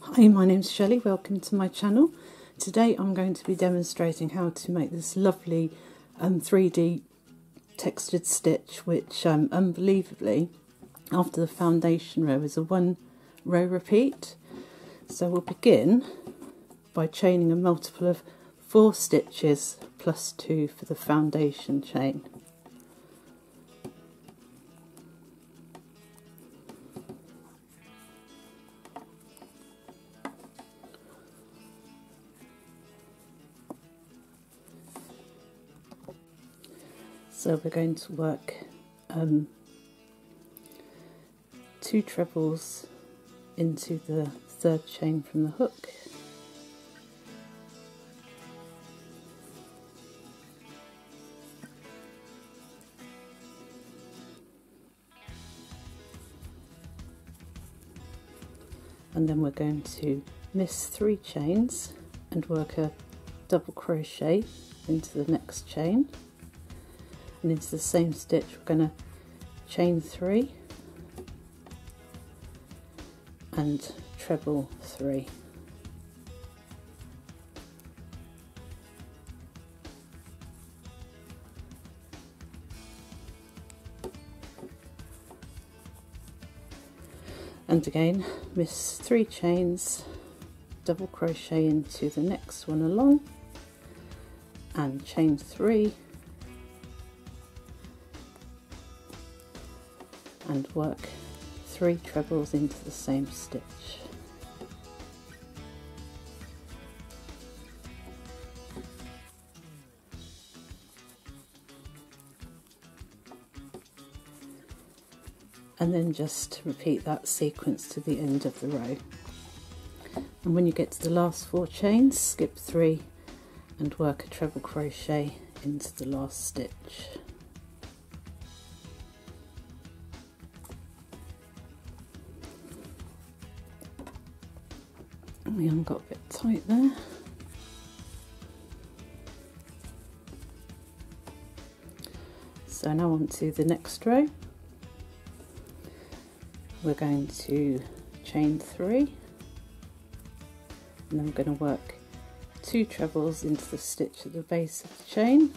Hi, my name's Shelley, welcome to my channel. Today I'm going to be demonstrating how to make this lovely 3D textured stitch, which unbelievably after the foundation row is a 1 row repeat. So we'll begin by chaining a multiple of 4 stitches plus 2 for the foundation chain. So we're going to work 2 trebles into the 3rd chain from the hook, and then we're going to miss 3 chains and work a double crochet into the next chain. And into the same stitch we're going to chain 3 and treble 3. And again miss 3 chains, double crochet into the next one along and chain 3 and work 3 trebles into the same stitch. And then just repeat that sequence to the end of the row. And when you get to the last 4 chains, skip 3 and work a treble crochet into the last stitch. The yarn got a bit tight there. So now on to the next row. We're going to chain 3 and then we're going to work 2 trebles into the stitch at the base of the chain.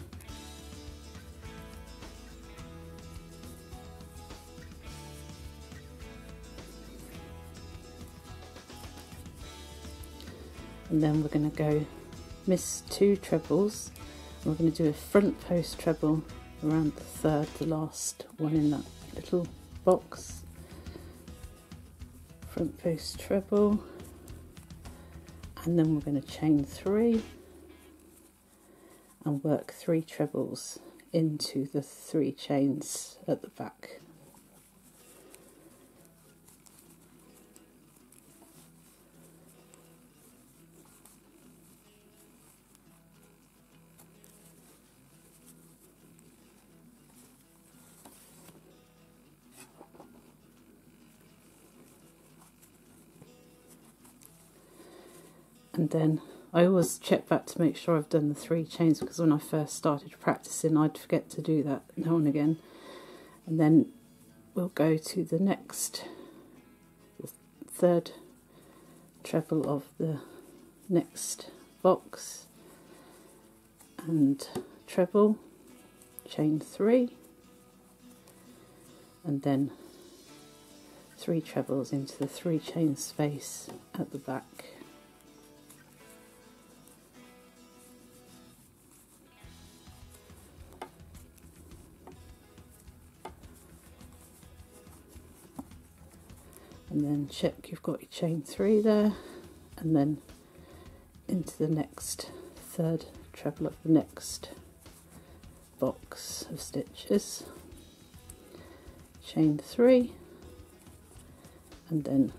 And then we're going to go miss 2 trebles, and we're going to do a front post treble around the 3rd, the last one in that little box. Front post treble, and then we're going to chain 3 and work 3 trebles into the 3 chains at the back. And then I always check back to make sure I've done the 3 chains, because when I first started practicing I'd forget to do that now and again. And then we'll go to the next, the 3rd treble of the next box and treble, chain 3 and then 3 trebles into the 3 chain space at the back. And then check you've got your chain 3 there, and then into the next 3rd treble of the next box of stitches, chain 3 and then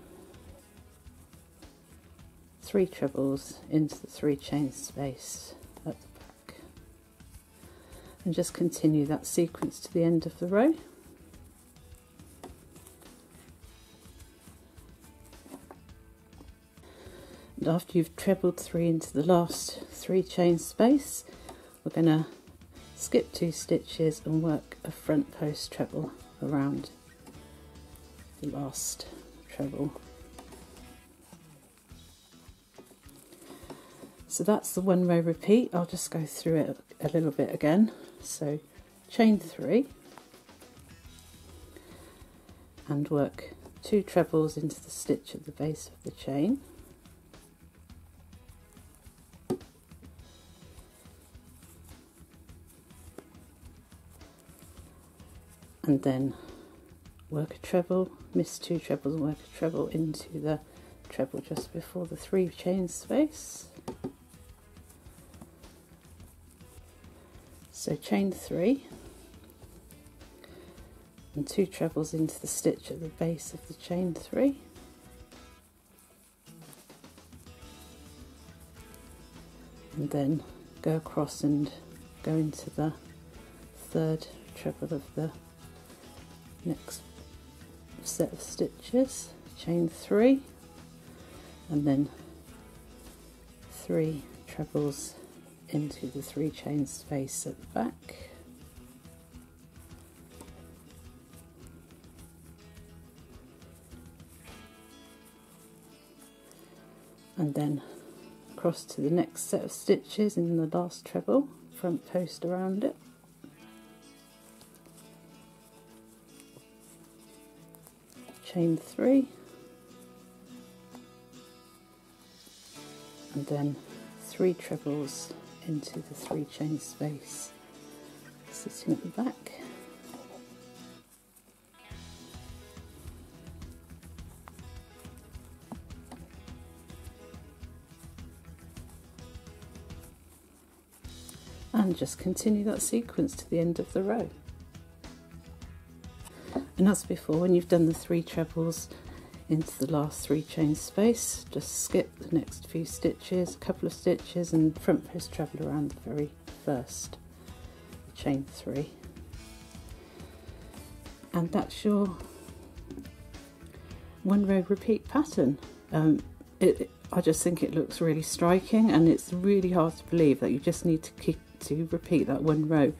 3 trebles into the 3 chain space at the back, and just continue that sequence to the end of the row. And after you've trebled 3 into the last 3 chain space, we're going to skip 2 stitches and work a front post treble around the last treble. So that's the 1 row repeat. I'll just go through it a little bit again. So chain 3 and work 2 trebles into the stitch at the base of the chain. And then work a treble, miss 2 trebles and work a treble into the treble just before the 3 chain space. So chain 3 and 2 trebles into the stitch at the base of the chain 3. And then go across and go into the 3rd treble of the next set of stitches, chain 3 and then 3 trebles into the 3 chain space at the back. And then across to the next set of stitches in the last treble, front post around it. Chain 3 and then 3 trebles into the 3 chain space sitting at the back. And just continue that sequence to the end of the row. And as before, when you've done the 3 trebles into the last 3 chain space, just skip the next few stitches, a couple of stitches, and front post treble around the very first chain 3. And that's your 1 row repeat pattern. I just think it looks really striking, and it's really hard to believe that you just need to repeat that 1 row.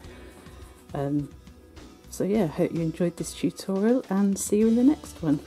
So yeah, hope you enjoyed this tutorial and see you in the next one.